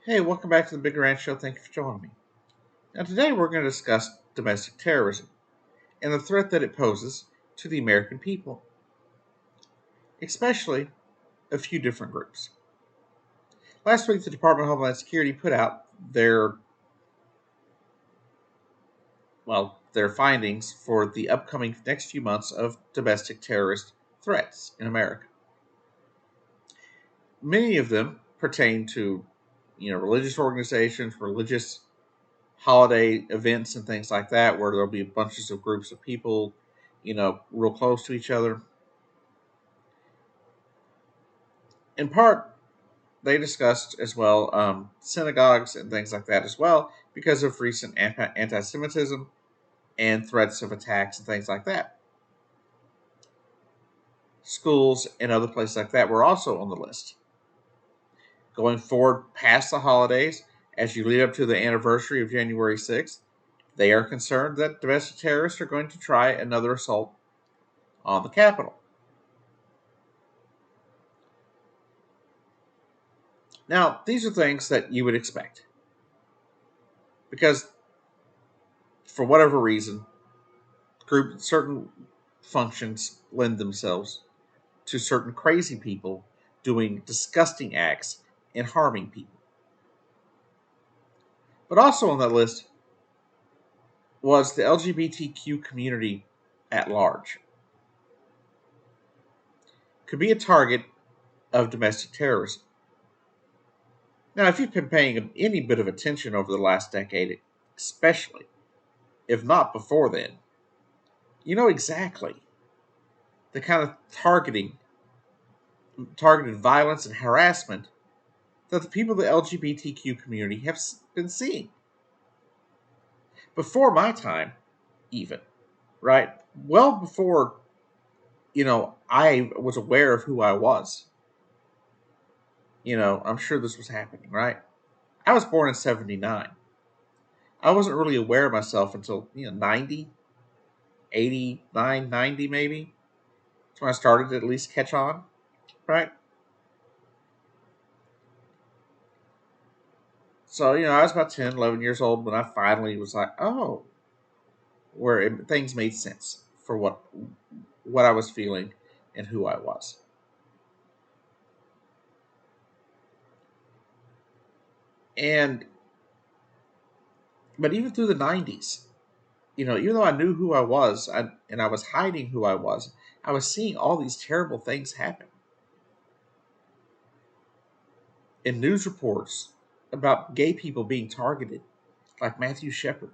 Hey, welcome back to the Big Ranch Show. Thank you for joining me. Now, today we're going to discuss domestic terrorism and the threat that it poses to the American people, especially a few different groups. Last week, the Department of Homeland Security put out their findings for the upcoming next few months of domestic terrorist threats in America. Many of them pertain to, religious organizations, religious holiday events and things like that, where there'll be bunches of groups of people, real close to each other. In part, they discussed as well synagogues and things like that as well, because of recent anti-Semitism and threats of attacks and things like that. Schools and other places like that were also on the list. Going forward past the holidays, as you lead up to the anniversary of January 6th, they are concerned that domestic terrorists are going to try another assault on the Capitol. Now, these are things that you would expect. Because, for whatever reason, certain functions lend themselves to certain crazy people doing disgusting acts and harming people. But also on that list was the LGBTQ community at large. Could be a target of domestic terrorism. Now, if you've been paying any bit of attention over the last decade, especially, if not before then, you know exactly the kind of targeted violence and harassment that the people of the LGBTQ community have been seeing. Before my time, even, right? Well before, I was aware of who I was. I'm sure this was happening, right? I was born in 79. I wasn't really aware of myself until, 90, 89, 90 maybe. That's when I started to at least catch on, right? So, I was about 10, 11 years old when I finally was like, oh, things made sense for what I was feeling and who I was. And but even through the 90s, even though I knew who I was and I was hiding who I was seeing all these terrible things happen in news reports about gay people being targeted, like Matthew Shepard.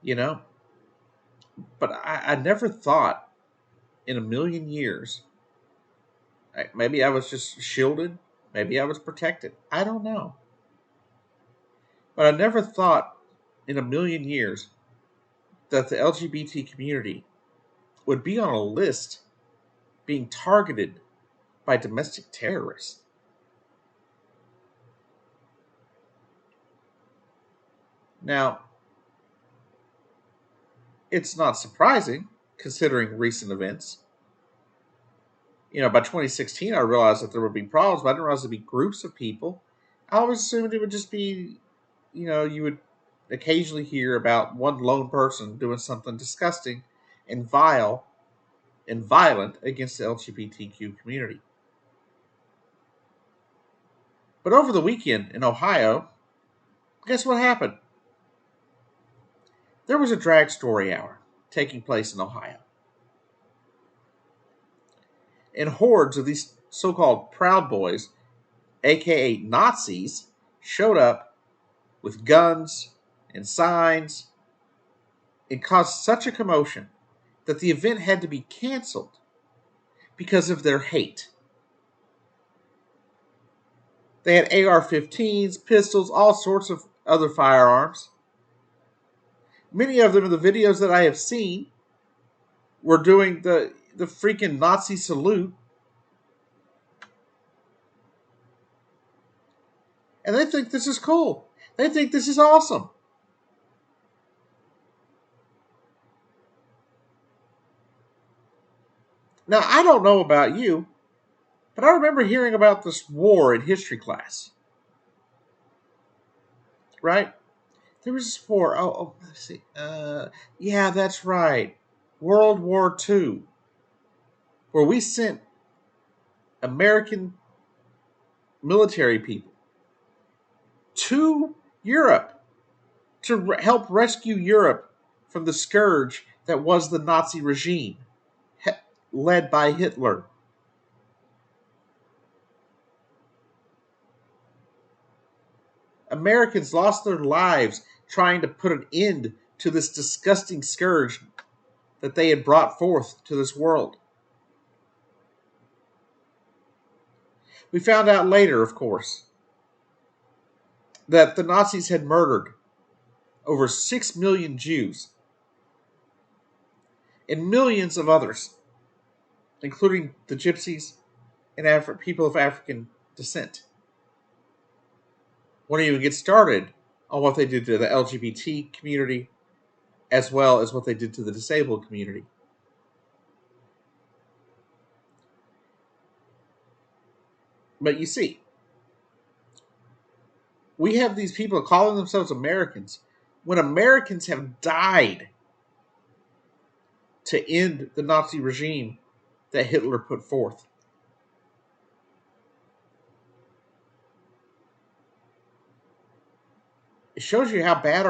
You know, but I never thought in a million years. Maybe I was just shielded. Maybe I was protected. I don't know. But I never thought in a million years that the LGBT community would be on a list being targeted by domestic terrorists. Now, it's not surprising considering recent events. By 2016, I realized that there would be problems, but I didn't realize there'd be groups of people. I always assumed it would just be, you would occasionally hear about one lone person doing something disgusting and vile and violent against the LGBTQ community. But over the weekend in Ohio, guess what happened? There was a drag story hour taking place in Ohio. And hordes of these so called Proud Boys, aka Nazis, showed up with guns and signs and caused such a commotion that the event had to be canceled because of their hate. They had AR 15s, pistols, all sorts of other firearms. Many of them in the videos that I have seen were doing the freaking Nazi salute. And they think this is cool. They think this is awesome. Now, I don't know about you, but I remember hearing about this war in history class, right? There was this war. Let's see. Yeah, that's right. World War II, where we sent American military people to Europe to help rescue Europe from the scourge that was the Nazi regime, led by Hitler. Americans lost their lives trying to put an end to this disgusting scourge that they had brought forth to this world. We found out later, of course, that the Nazis had murdered over 6 million Jews and millions of others, including the Gypsies and people of African descent. Won't even get started on what they did to the LGBT community as well as what they did to the disabled community. But you see, we have these people calling themselves Americans when Americans have died to end the Nazi regime that Hitler put forth. It shows you how bad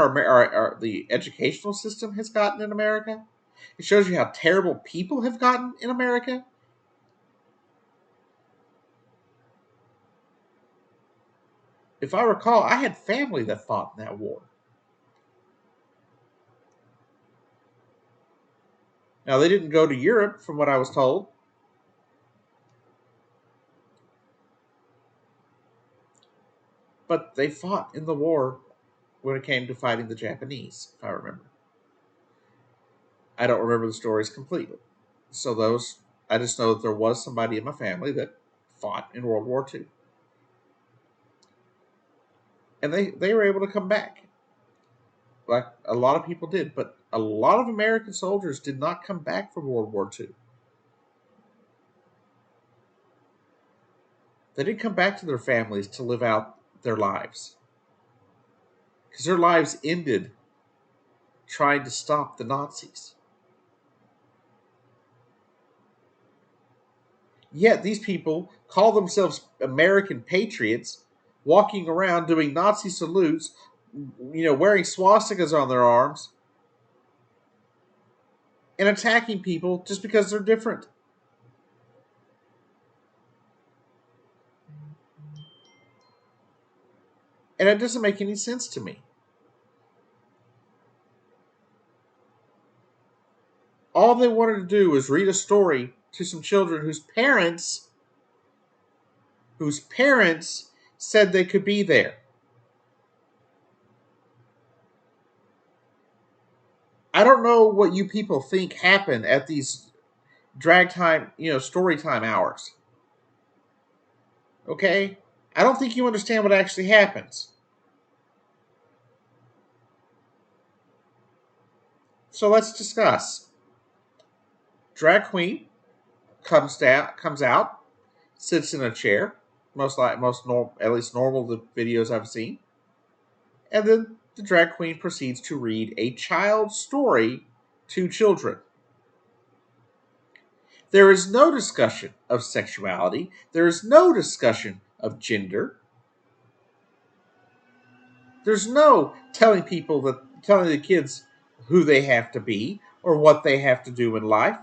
the educational system has gotten in America. It shows you how terrible people have gotten in America. If I recall, I had family that fought in that war. Now, they didn't go to Europe, from what I was told. But they fought in the war when it came to fighting the Japanese, if I remember. I don't remember the stories completely. So I just know that there was somebody in my family that fought in World War II. And they were able to come back. Like a lot of people did, but a lot of American soldiers did not come back from World War II. They didn't come back to their families to live out their lives. Because their lives ended trying to stop the Nazis. Yet these people call themselves American patriots, walking around doing Nazi salutes, wearing swastikas on their arms, and attacking people just because they're different. And it doesn't make any sense to me. All they wanted to do was read a story to some children whose parents said they could be there. I don't know what you people think happened at these drag time, story time hours. Okay? I don't think you understand what actually happens. So let's discuss. Drag queen comes out, sits in a chair, at least normal the videos I've seen, and then the drag queen proceeds to read a child's story to children. There is no discussion of sexuality. There is no discussion of gender. There's no telling the kids who they have to be or what they have to do in life.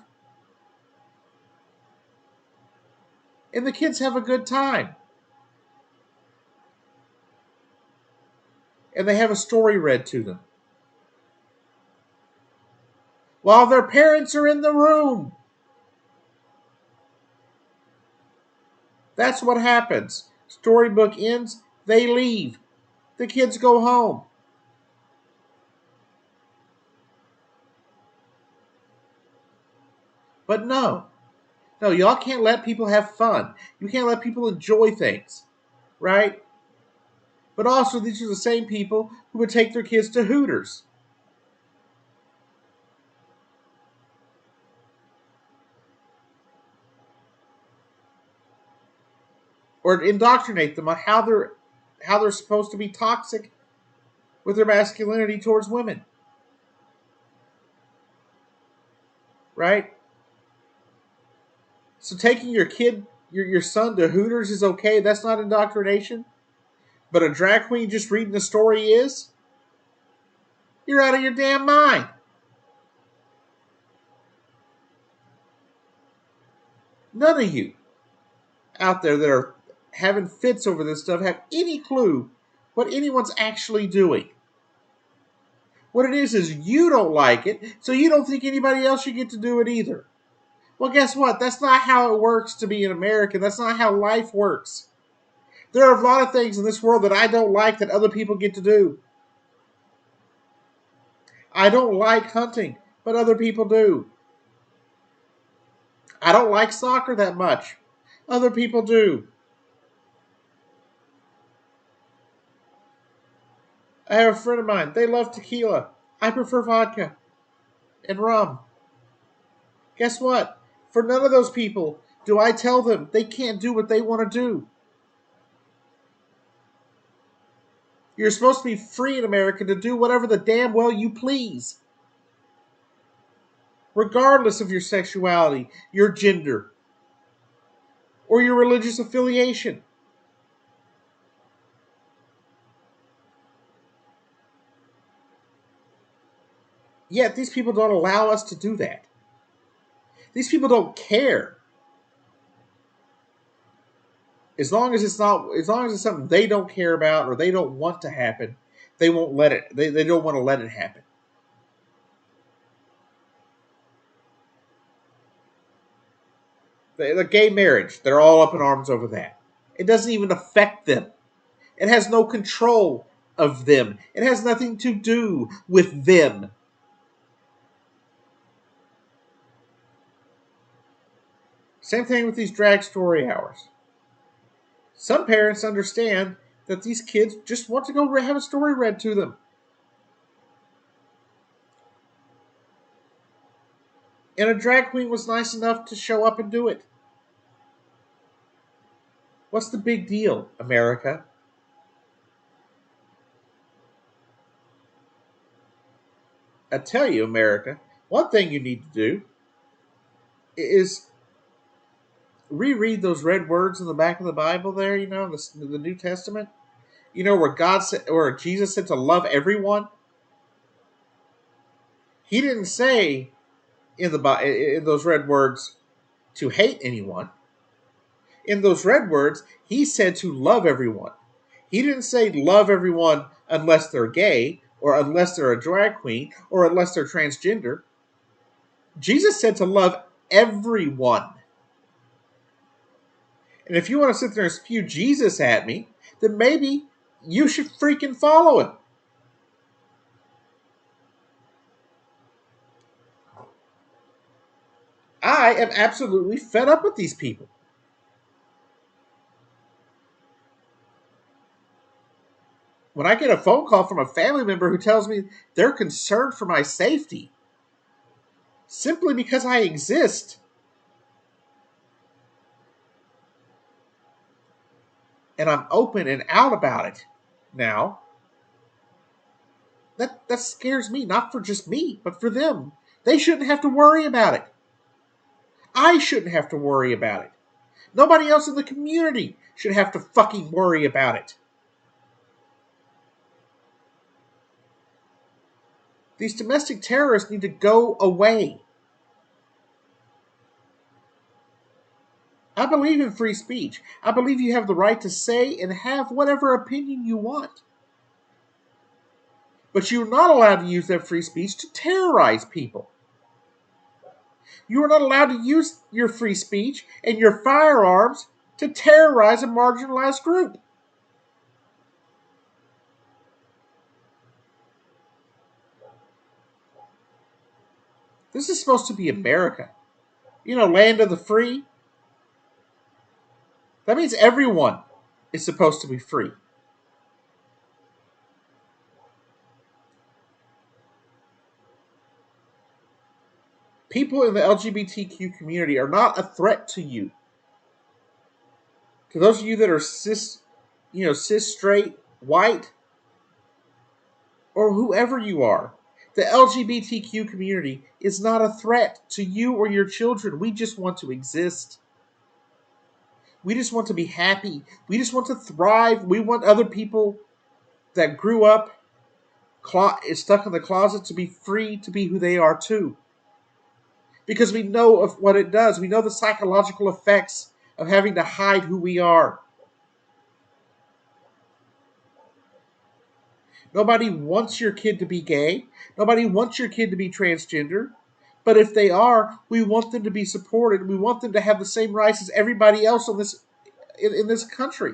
And the kids have a good time. And they have a story read to them. While their parents are in the room. That's what happens. Storybook ends, they leave. The kids go home. But no, y'all can't let people have fun. You can't let people enjoy things, right? But also, these are the same people who would take their kids to Hooters. or indoctrinate them on how they're supposed to be toxic with their masculinity towards women. Right? So taking your kid, your son to Hooters is okay. That's not indoctrination. But a drag queen just reading a story is? You're out of your damn mind. None of you out there that are having fits over this stuff have any clue what anyone's actually doing. What it is you don't like it, so you don't think anybody else should get to do it either. Well, guess what? That's not how it works to be an American. That's not how life works. There are a lot of things in this world that I don't like that other people get to do. I don't like hunting, but other people do. I don't like soccer that much. Other people do. I have a friend of mine. They love tequila. I prefer vodka and rum. Guess what? For none of those people do I tell them they can't do what they want to do. You're supposed to be free in America to do whatever the damn well you please, regardless of your sexuality, your gender, or your religious affiliation. Yet these people don't allow us to do that. These people don't care. As long as it's something they don't care about or they don't want to happen, they won't let it. They don't want to let it happen. The gay marriage, they're all up in arms over that. It doesn't even affect them. It has no control of them. It has nothing to do with them. Same thing with these drag story hours. Some parents understand that these kids just want to go have a story read to them. And a drag queen was nice enough to show up and do it. What's the big deal, America? I tell you, America, one thing you need to do is reread those red words in the back of the Bible there, the New Testament. Where God said, where Jesus said to love everyone. He didn't say in those red words to hate anyone. In those red words, he said to love everyone. He didn't say love everyone unless they're gay, or unless they're a drag queen, or unless they're transgender. Jesus said to love everyone. And if you want to sit there and spew Jesus at me, then maybe you should freaking follow him. I am absolutely fed up with these people. When I get a phone call from a family member who tells me they're concerned for my safety simply because I exist, and I'm open and out about it now, that scares me, not for just me, but for them. They shouldn't have to worry about it. I shouldn't have to worry about it. Nobody else in the community should have to fucking worry about it. These domestic terrorists need to go away. I believe in free speech. I believe you have the right to say and have whatever opinion you want. But you're not allowed to use that free speech to terrorize people. You are not allowed to use your free speech and your firearms to terrorize a marginalized group. This is supposed to be America. Land of the free. That means everyone is supposed to be free. People in the LGBTQ community are not a threat to you. To those of you that are cis straight, white, or whoever you are, the LGBTQ community is not a threat to you or your children. We just want to exist. We just want to be happy. We just want to thrive. We want other people that grew up stuck in the closet to be free to be who they are too. Because we know of what it does. We know the psychological effects of having to hide who we are. Nobody wants your kid to be gay. Nobody wants your kid to be transgender. But if they are, we want them to be supported. We want them to have the same rights as everybody else in this country.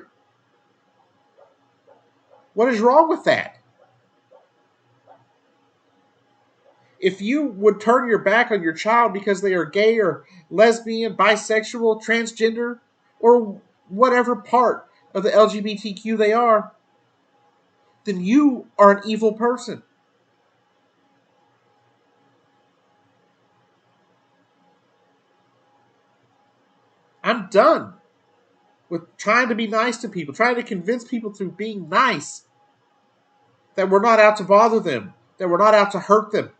What is wrong with that? If you would turn your back on your child because they are gay or lesbian, bisexual, transgender, or whatever part of the LGBTQ they are, then you are an evil person. I'm done with trying to be nice to people, trying to convince people through being nice that we're not out to bother them, that we're not out to hurt them.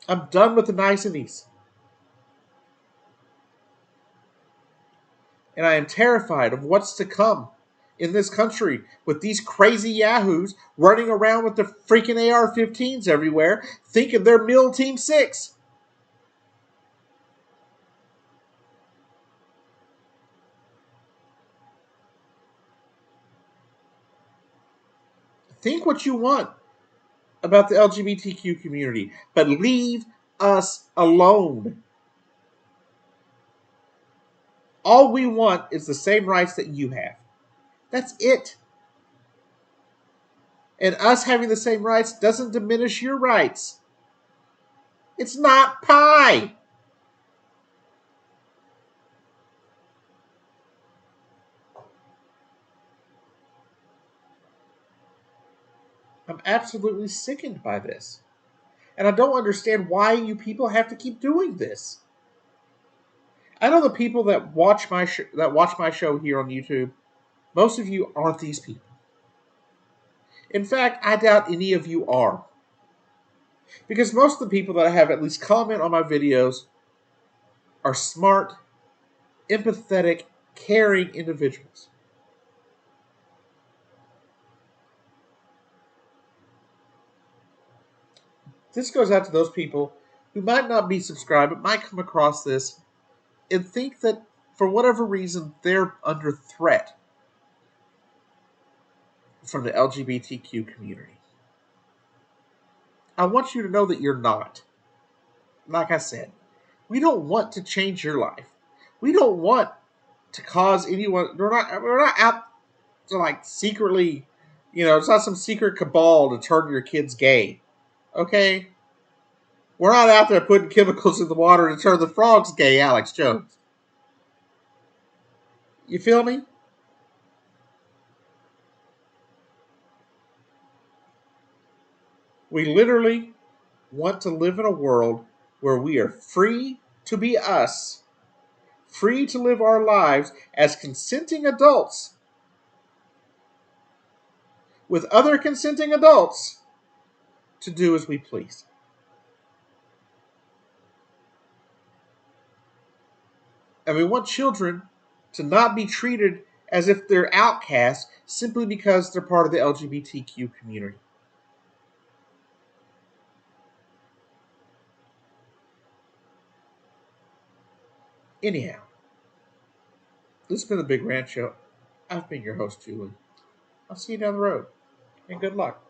I'm done with the niceties. And I am terrified of what's to come in this country with these crazy yahoos running around with the freaking AR-15s everywhere, thinking they're MIL Team 6. Think what you want about the LGBTQ community, but leave us alone. All we want is the same rights that you have. That's it. And us having the same rights doesn't diminish your rights. It's not pie. I'm absolutely sickened by this. And I don't understand why you people have to keep doing this. I know the people that watch my show here on YouTube, most of you aren't these people. In fact, I doubt any of you are. Because most of the people that I have at least comment on my videos are smart, empathetic, caring individuals. This goes out to those people who might not be subscribed, but might come across this and think that for whatever reason they're under threat from the LGBTQ community. I want you to know that you're not. Like I said, we don't want to change your life. We don't want to cause anyone. We're not out to like secretly, it's not some secret cabal to turn your kids gay. Okay, we're not out there putting chemicals in the water to turn the frogs gay, Alex Jones. You feel me? We literally want to live in a world where we are free to be us, free to live our lives as consenting adults with other consenting adults to do as we please. And we want children to not be treated as if they're outcasts simply because they're part of the LGBTQ community. Anyhow, this has been the Big Rant Show. I've been your host, Julie. I'll see you down the road, and good luck.